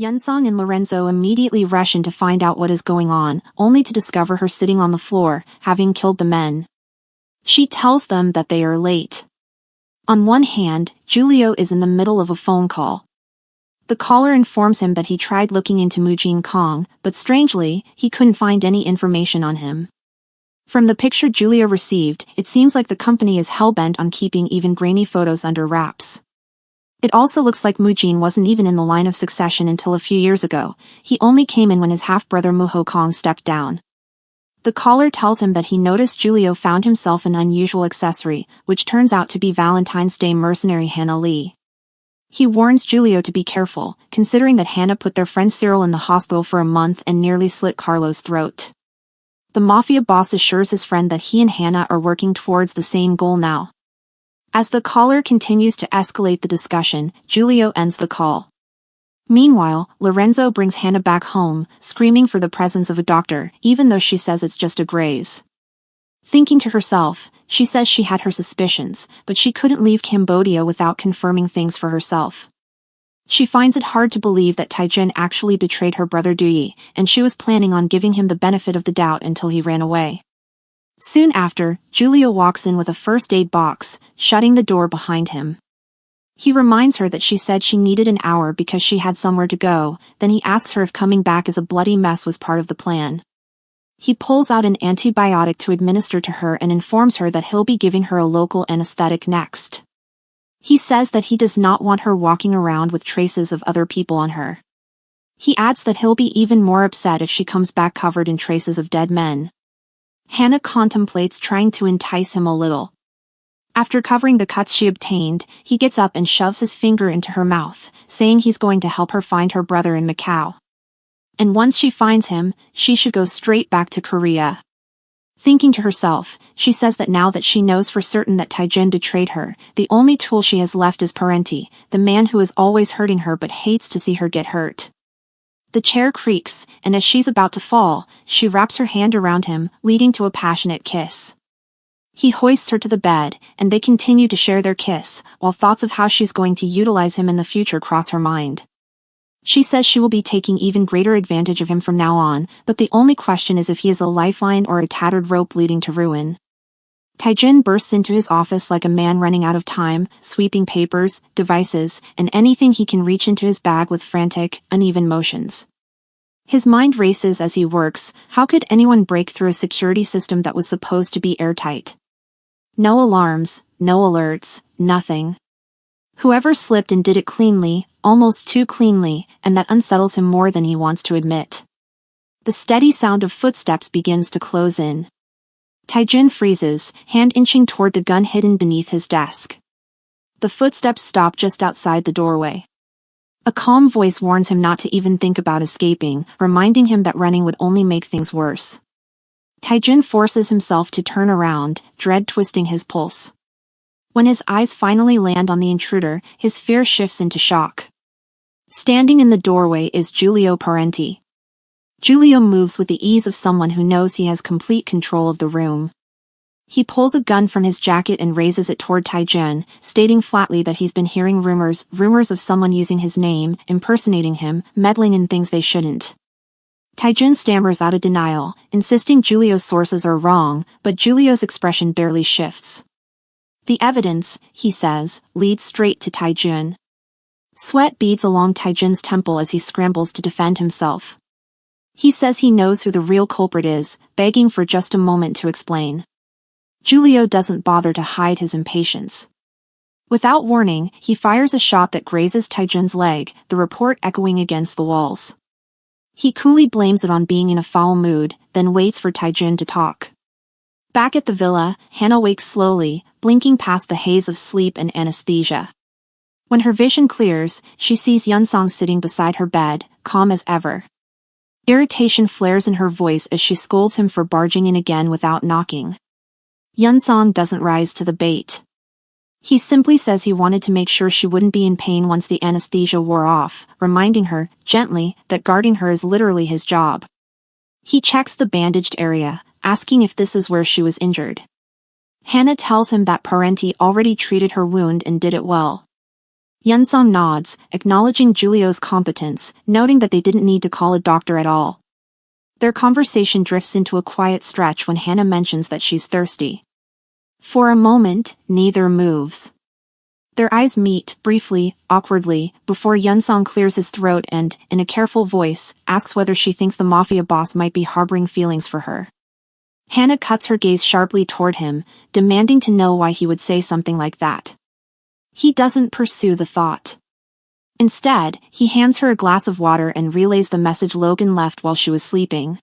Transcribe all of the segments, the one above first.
Yunsong and Lorenzo immediately rush in to find out what is going on, only to discover her sitting on the floor, having killed the men. She tells them that they are late. On one hand, Julio is in the middle of a phone call. The caller informs him that he tried looking into Mujin Kong, but strangely, he couldn't find any information on him. From the picture Julio received, it seems like the company is hell-bent on keeping even grainy photos under wraps. It also looks like Mujin wasn't even in the line of succession until a few years ago. He only came in when his half-brother Muho Kong stepped down. The caller tells him that he noticed Julio found himself an unusual accessory, which turns out to be Valentine's Day mercenary Hannah Lee. He warns Julio to be careful, considering that Hannah put their friend Cyril in the hospital for a month and nearly slit Carlo's throat. The mafia boss assures his friend that he and Hannah are working towards the same goal now. As the caller continues to escalate the discussion, Julio ends the call. Meanwhile, Lorenzo brings Hannah back home, screaming for the presence of a doctor, even though she says it's just a graze. Thinking to herself, she says she had her suspicions, but she couldn't leave Cambodia without confirming things for herself. She finds it hard to believe that Taijin actually betrayed her brother Duyi, and she was planning on giving him the benefit of the doubt until he ran away. Soon after, Julio walks in with a first aid box, shutting the door behind him. He reminds her that she said she needed an hour because she had somewhere to go, then he asks her if coming back as a bloody mess was part of the plan. He pulls out an antibiotic to administer to her and informs her that he'll be giving her a local anesthetic next. He says that he does not want her walking around with traces of other people on her. He adds that he'll be even more upset if she comes back covered in traces of dead men. Hannah contemplates trying to entice him a little. After covering the cuts she obtained, he gets up and shoves his finger into her mouth, saying he's going to help her find her brother in Macau. And once she finds him, she should go straight back to Korea. Thinking to herself, she says that now that she knows for certain that Taijin betrayed her, the only tool she has left is Parenti, the man who is always hurting her but hates to see her get hurt. The chair creaks, and as she's about to fall, she wraps her hand around him, leading to a passionate kiss. He hoists her to the bed, and they continue to share their kiss, while thoughts of how she's going to utilize him in the future cross her mind. She says she will be taking even greater advantage of him from now on, but the only question is if he is a lifeline or a tattered rope leading to ruin. Taijin bursts into his office like a man running out of time, sweeping papers, devices, and anything he can reach into his bag with frantic, uneven motions. His mind races as he works. How could anyone break through a security system that was supposed to be airtight? No alarms, no alerts, nothing. Whoever slipped and did it cleanly, almost too cleanly, and that unsettles him more than he wants to admit. The steady sound of footsteps begins to close in. Taijin freezes, hand inching toward the gun hidden beneath his desk. The footsteps stop just outside the doorway. A calm voice warns him not to even think about escaping, reminding him that running would only make things worse. Taijin forces himself to turn around, dread twisting his pulse. When his eyes finally land on the intruder, his fear shifts into shock. Standing in the doorway is Julio Parenti. Julio moves with the ease of someone who knows he has complete control of the room. He pulls a gun from his jacket and raises it toward Taijin, stating flatly that he's been hearing rumors of someone using his name, impersonating him, meddling in things they shouldn't. Taijin stammers out a denial, insisting Julio's sources are wrong, but Julio's expression barely shifts. The evidence, he says, leads straight to Taijin. Sweat beads along Taijin's temple as he scrambles to defend himself. He says he knows who the real culprit is, begging for just a moment to explain. Julio doesn't bother to hide his impatience. Without warning, he fires a shot that grazes Taijin's leg, the report echoing against the walls. He coolly blames it on being in a foul mood, then waits for Taijin to talk. Back at the villa, Hannah wakes slowly, blinking past the haze of sleep and anesthesia. When her vision clears, she sees Yunsong sitting beside her bed, calm as ever. Irritation flares in her voice as she scolds him for barging in again without knocking. Yunsong doesn't rise to the bait. He simply says he wanted to make sure she wouldn't be in pain once the anesthesia wore off, reminding her, gently, that guarding her is literally his job. He checks the bandaged area, asking if this is where she was injured. Hannah tells him that Parenti already treated her wound and did it well. Yunsong nods, acknowledging Julio's competence, noting that they didn't need to call a doctor at all. Their conversation drifts into a quiet stretch when Hannah mentions that she's thirsty. For a moment, neither moves. Their eyes meet, briefly, awkwardly, before Yunsong clears his throat and, in a careful voice, asks whether she thinks the mafia boss might be harboring feelings for her. Hannah cuts her gaze sharply toward him, demanding to know why he would say something like that. He doesn't pursue the thought. Instead, he hands her a glass of water and relays the message Logan left while she was sleeping.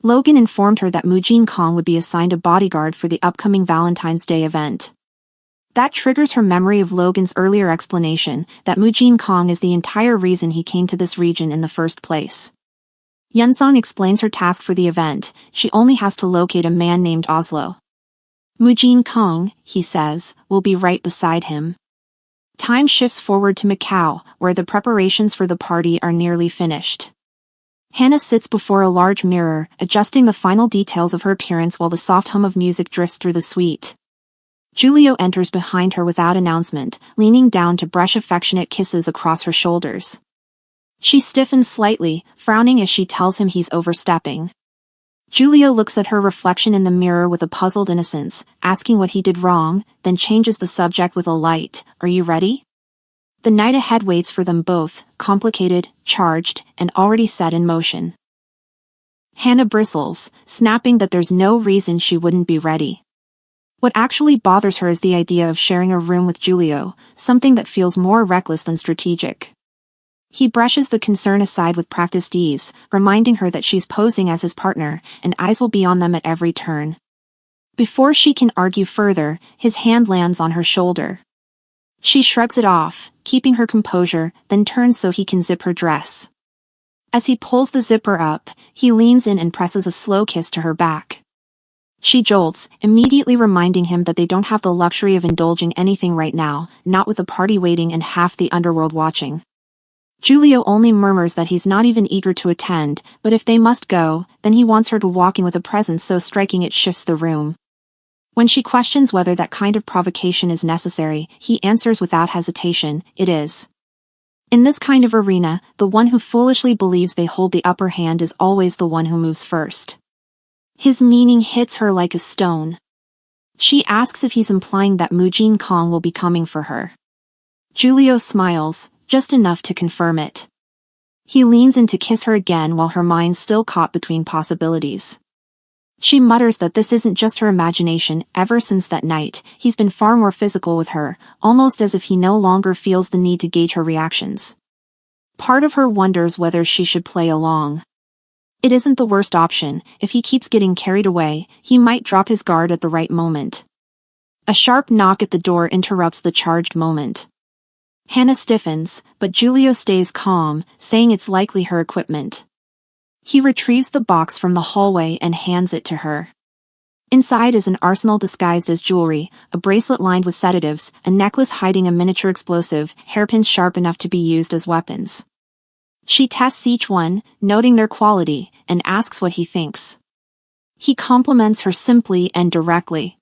Logan informed her that Mujin Kong would be assigned a bodyguard for the upcoming Valentine's Day event. That triggers her memory of Logan's earlier explanation that Mujin Kong is the entire reason he came to this region in the first place. Yunsong explains her task for the event. She only has to locate a man named Oslo. Mujin Kong, he says, will be right beside him. Time shifts forward to Macau, where the preparations for the party are nearly finished. Hannah sits before a large mirror, adjusting the final details of her appearance while the soft hum of music drifts through the suite. Julio enters behind her without announcement, leaning down to brush affectionate kisses across her shoulders. She stiffens slightly, frowning as she tells him he's overstepping. Julio looks at her reflection in the mirror with a puzzled innocence, asking what he did wrong, then changes the subject with a light, "Are you ready?" The night ahead waits for them both, complicated, charged, and already set in motion. Hannah bristles, snapping that there's no reason she wouldn't be ready. What actually bothers her is the idea of sharing a room with Julio, something that feels more reckless than strategic. He brushes the concern aside with practiced ease, reminding her that she's posing as his partner, and eyes will be on them at every turn. Before she can argue further, his hand lands on her shoulder. She shrugs it off, keeping her composure, then turns so he can zip her dress. As he pulls the zipper up, he leans in and presses a slow kiss to her back. She jolts, immediately reminding him that they don't have the luxury of indulging anything right now, not with the party waiting and half the underworld watching. Julio only murmurs that he's not even eager to attend, but if they must go, then he wants her to walk in with a presence so striking it shifts the room. When she questions whether that kind of provocation is necessary, he answers without hesitation, "It is." In this kind of arena, the one who foolishly believes they hold the upper hand is always the one who moves first. His meaning hits her like a stone. She asks if he's implying that Mujin Kong will be coming for her. Julio smiles, just enough to confirm it. He leans in to kiss her again while her mind's still caught between possibilities. She mutters that this isn't just her imagination. Ever since that night, he's been far more physical with her, almost as if he no longer feels the need to gauge her reactions. Part of her wonders whether she should play along. It isn't the worst option. If he keeps getting carried away, he might drop his guard at the right moment. A sharp knock at the door interrupts the charged moment. Hannah stiffens, but Julio stays calm, saying it's likely her equipment. He retrieves the box from the hallway and hands it to her. Inside is an arsenal disguised as jewelry, a bracelet lined with sedatives, a necklace hiding a miniature explosive, hairpins sharp enough to be used as weapons. She tests each one, noting their quality, and asks what he thinks. He compliments her simply and directly.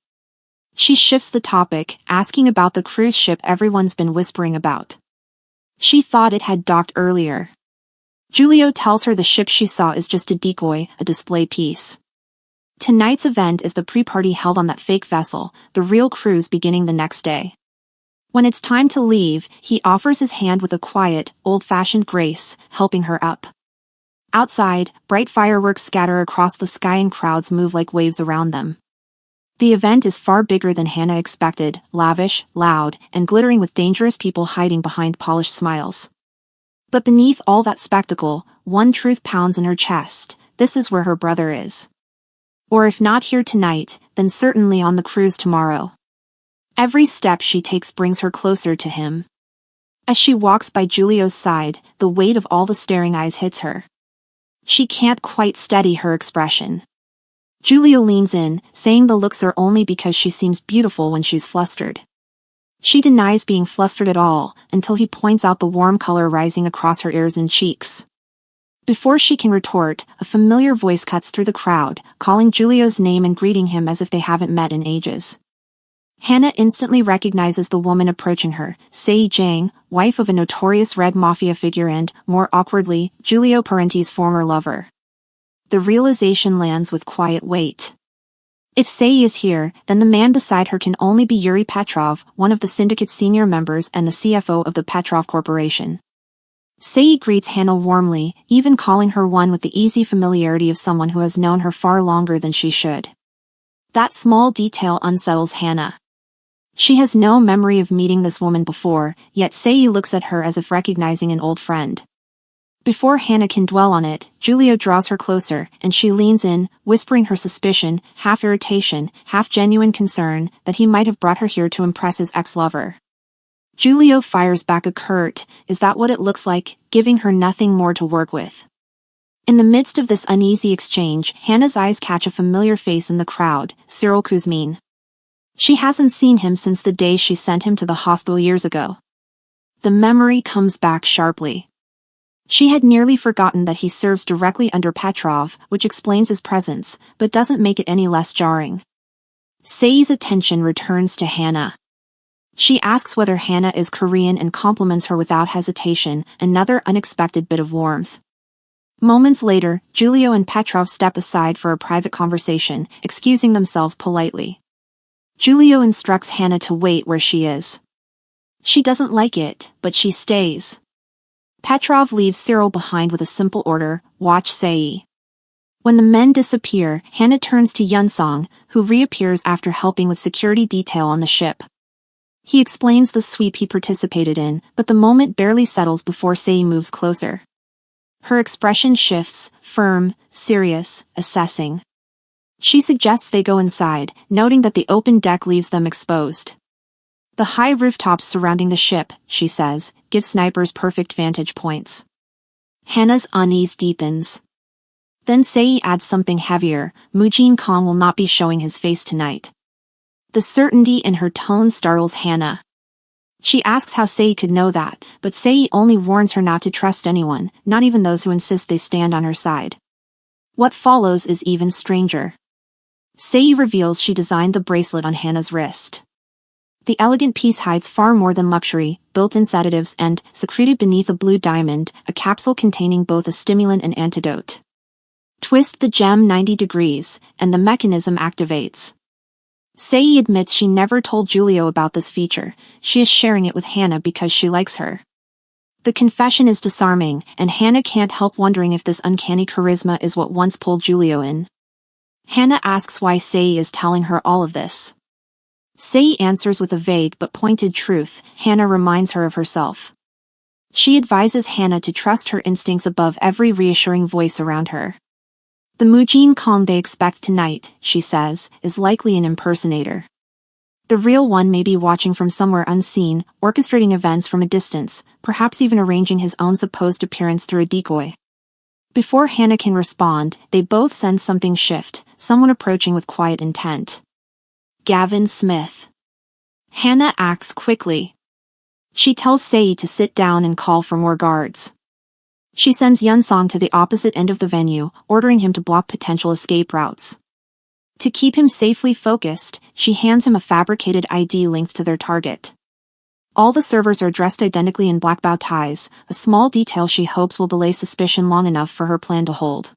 She shifts the topic, asking about the cruise ship everyone's been whispering about. She thought it had docked earlier. Julio tells her the ship she saw is just a decoy, a display piece. Tonight's event is the pre-party held on that fake vessel, the real cruise beginning the next day. When it's time to leave, he offers his hand with a quiet, old-fashioned grace, helping her up. Outside, bright fireworks scatter across the sky and crowds move like waves around them. The event is far bigger than Hannah expected, lavish, loud, and glittering with dangerous people hiding behind polished smiles. But beneath all that spectacle, one truth pounds in her chest: this is where her brother is. Or if not here tonight, then certainly on the cruise tomorrow. Every step she takes brings her closer to him. As she walks by Julio's side, the weight of all the staring eyes hits her. She can't quite steady her expression. Julio leans in, saying the looks are only because she seems beautiful when she's flustered. She denies being flustered at all, until he points out the warm color rising across her ears and cheeks. Before she can retort, a familiar voice cuts through the crowd, calling Julio's name and greeting him as if they haven't met in ages. Hannah instantly recognizes the woman approaching her, Sei Jiang, wife of a notorious Red Mafia figure and, more awkwardly, Julio Parenti's former lover. The realization lands with quiet weight. If Sei is here, then the man beside her can only be Yuri Petrov, one of the syndicate's senior members and the CFO of the Petrov Corporation. Sei greets Hannah warmly, even calling her one with the easy familiarity of someone who has known her far longer than she should. That small detail unsettles Hannah. She has no memory of meeting this woman before, yet Sei looks at her as if recognizing an old friend. Before Hannah can dwell on it, Julio draws her closer, and she leans in, whispering her suspicion, half irritation, half genuine concern, that he might have brought her here to impress his ex-lover. Julio fires back a curt, "Is that what it looks like?" giving her nothing more to work with. In the midst of this uneasy exchange, Hannah's eyes catch a familiar face in the crowd, Cyril Kuzmin. She hasn't seen him since the day she sent him to the hospital years ago. The memory comes back sharply. She had nearly forgotten that he serves directly under Petrov, which explains his presence, but doesn't make it any less jarring. Sei's attention returns to Hannah. She asks whether Hannah is Korean and compliments her without hesitation, another unexpected bit of warmth. Moments later, Julio and Petrov step aside for a private conversation, excusing themselves politely. Julio instructs Hannah to wait where she is. She doesn't like it, but she stays. Petrov leaves Cyril behind with a simple order, "Watch Sei." When the men disappear, Hannah turns to Yunsong, who reappears after helping with security detail on the ship. He explains the sweep he participated in, but the moment barely settles before Sei moves closer. Her expression shifts, firm, serious, assessing. She suggests they go inside, noting that the open deck leaves them exposed. The high rooftops surrounding the ship, she says, give snipers perfect vantage points. Hannah's unease deepens. Then Sei adds something heavier, Mujin Kong will not be showing his face tonight. The certainty in her tone startles Hannah. She asks how Sei could know that, but Sei only warns her not to trust anyone, not even those who insist they stand on her side. What follows is even stranger. Sei reveals she designed the bracelet on Hannah's wrist. The elegant piece hides far more than luxury, built-in sedatives and, secreted beneath a blue diamond, a capsule containing both a stimulant and antidote. Twist the gem 90 degrees, and the mechanism activates. Sei admits she never told Julio about this feature, she is sharing it with Hannah because she likes her. The confession is disarming, and Hannah can't help wondering if this uncanny charisma is what once pulled Julio in. Hannah asks why Sei is telling her all of this. Sei answers with a vague but pointed truth. Hannah reminds her of herself. She advises Hannah to trust her instincts above every reassuring voice around her. The Mujin Kong they expect tonight, she says, is likely an impersonator. The real one may be watching from somewhere unseen, orchestrating events from a distance, perhaps even arranging his own supposed appearance through a decoy. Before Hannah can respond, they both sense something shift, someone approaching with quiet intent. Gavin Smith. Hannah acts quickly. She tells Sei to sit down and call for more guards. She sends Yunsong to the opposite end of the venue, ordering him to block potential escape routes. To keep him safely focused, she hands him a fabricated ID linked to their target. All the servers are dressed identically in black bow ties, a small detail she hopes will delay suspicion long enough for her plan to hold.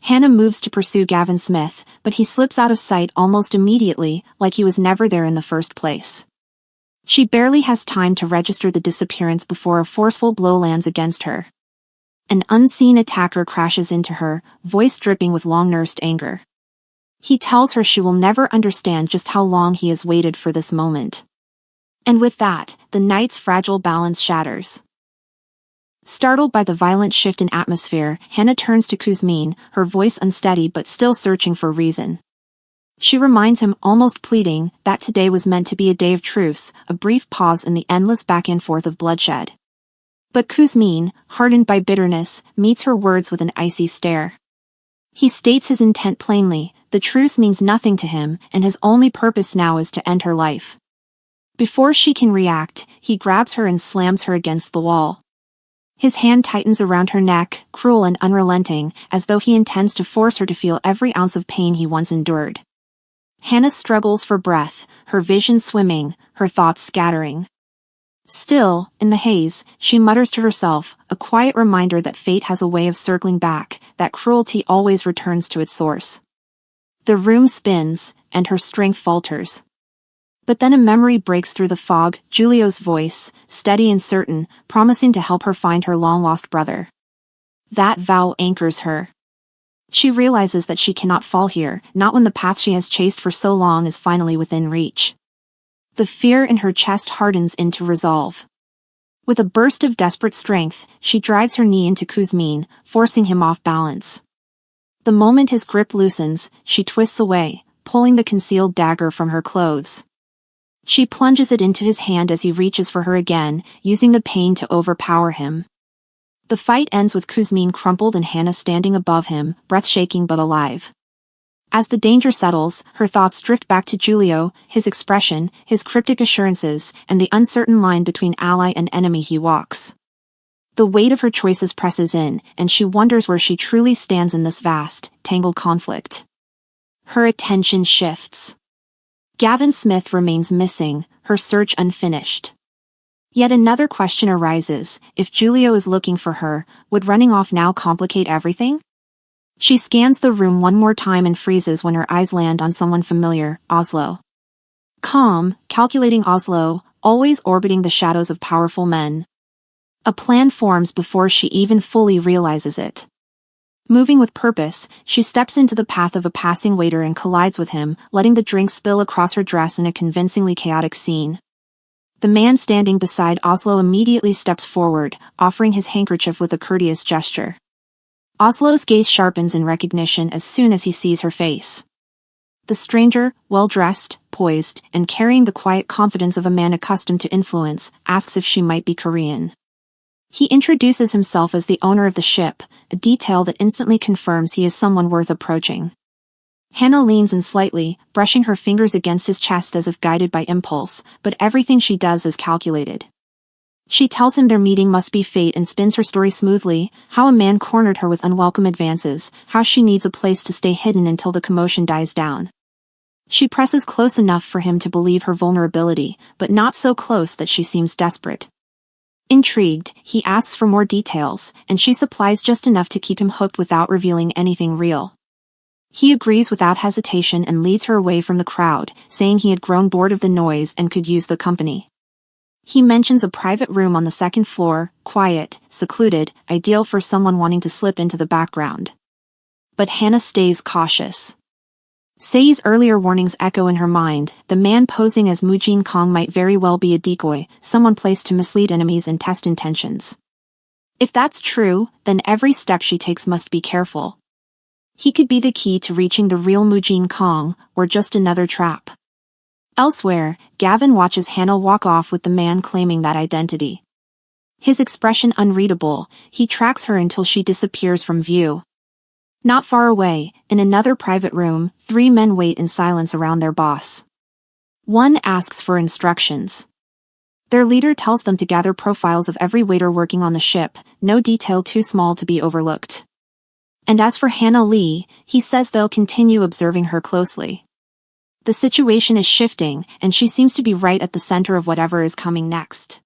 Hannah moves to pursue Gavin Smith, but he slips out of sight almost immediately, like he was never there in the first place. She barely has time to register the disappearance before a forceful blow lands against her. An unseen attacker crashes into her, voice dripping with long-nursed anger. He tells her she will never understand just how long he has waited for this moment. And with that, the night's fragile balance shatters. Startled by the violent shift in atmosphere, Hannah turns to Kuzmin, her voice unsteady but still searching for reason. She reminds him, almost pleading, that today was meant to be a day of truce, a brief pause in the endless back and forth of bloodshed. But Kuzmin, hardened by bitterness, meets her words with an icy stare. He states his intent plainly, the truce means nothing to him, and his only purpose now is to end her life. Before she can react, he grabs her and slams her against the wall. His hand tightens around her neck, cruel and unrelenting, as though he intends to force her to feel every ounce of pain he once endured. Hannah struggles for breath, her vision swimming, her thoughts scattering. Still, in the haze, she mutters to herself, a quiet reminder that fate has a way of circling back, that cruelty always returns to its source. The room spins, and her strength falters. But then a memory breaks through the fog, Julio's voice, steady and certain, promising to help her find her long-lost brother. That vow anchors her. She realizes that she cannot fall here, not when the path she has chased for so long is finally within reach. The fear in her chest hardens into resolve. With a burst of desperate strength, she drives her knee into Kuzmin, forcing him off balance. The moment his grip loosens, she twists away, pulling the concealed dagger from her clothes. She plunges it into his hand as he reaches for her again, using the pain to overpower him. The fight ends with Kuzmin crumpled and Hannah standing above him, breath-shaking but alive. As the danger settles, her thoughts drift back to Julio, his expression, his cryptic assurances, and the uncertain line between ally and enemy he walks. The weight of her choices presses in, and she wonders where she truly stands in this vast, tangled conflict. Her attention shifts. Gavin Smith remains missing, her search unfinished. Yet another question arises, if Julio is looking for her, would running off now complicate everything? She scans the room one more time and freezes when her eyes land on someone familiar, Oslo. Calm, calculating Oslo, always orbiting the shadows of powerful men. A plan forms before she even fully realizes it. Moving with purpose, she steps into the path of a passing waiter and collides with him, letting the drink spill across her dress in a convincingly chaotic scene. The man standing beside Oslo immediately steps forward, offering his handkerchief with a courteous gesture. Oslo's gaze sharpens in recognition as soon as he sees her face. The stranger, well-dressed, poised, and carrying the quiet confidence of a man accustomed to influence, asks if she might be Korean. He introduces himself as the owner of the ship, a detail that instantly confirms he is someone worth approaching. Hannah leans in slightly, brushing her fingers against his chest as if guided by impulse, but everything she does is calculated. She tells him their meeting must be fate and spins her story smoothly, how a man cornered her with unwelcome advances, how she needs a place to stay hidden until the commotion dies down. She presses close enough for him to believe her vulnerability, but not so close that she seems desperate. Intrigued, he asks for more details, and she supplies just enough to keep him hooked without revealing anything real. He agrees without hesitation and leads her away from the crowd, saying he had grown bored of the noise and could use the company. He mentions a private room on the second floor, quiet, secluded, ideal for someone wanting to slip into the background. But Hannah stays cautious. Sei's earlier warnings echo in her mind, the man posing as Mujin Kong might very well be a decoy, someone placed to mislead enemies and test intentions. If that's true, then every step she takes must be careful. He could be the key to reaching the real Mujin Kong, or just another trap. Elsewhere, Gavin watches Hannah walk off with the man claiming that identity. His expression unreadable, he tracks her until she disappears from view. Not far away, in another private room, 3 men wait in silence around their boss. One asks for instructions. Their leader tells them to gather profiles of every waiter working on the ship, no detail too small to be overlooked. And as for Hannah Lee, he says they'll continue observing her closely. The situation is shifting, and she seems to be right at the center of whatever is coming next.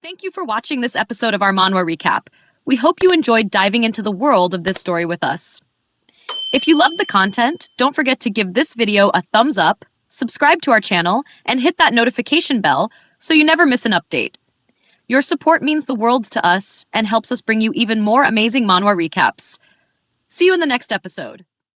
Thank you for watching this episode of our manhwa recap. We hope you enjoyed diving into the world of this story with us. If you loved the content, don't forget to give this video a thumbs up, subscribe to our channel, and hit that notification bell so you never miss an update. Your support means the world to us and helps us bring you even more amazing manhwa recaps. See you in the next episode.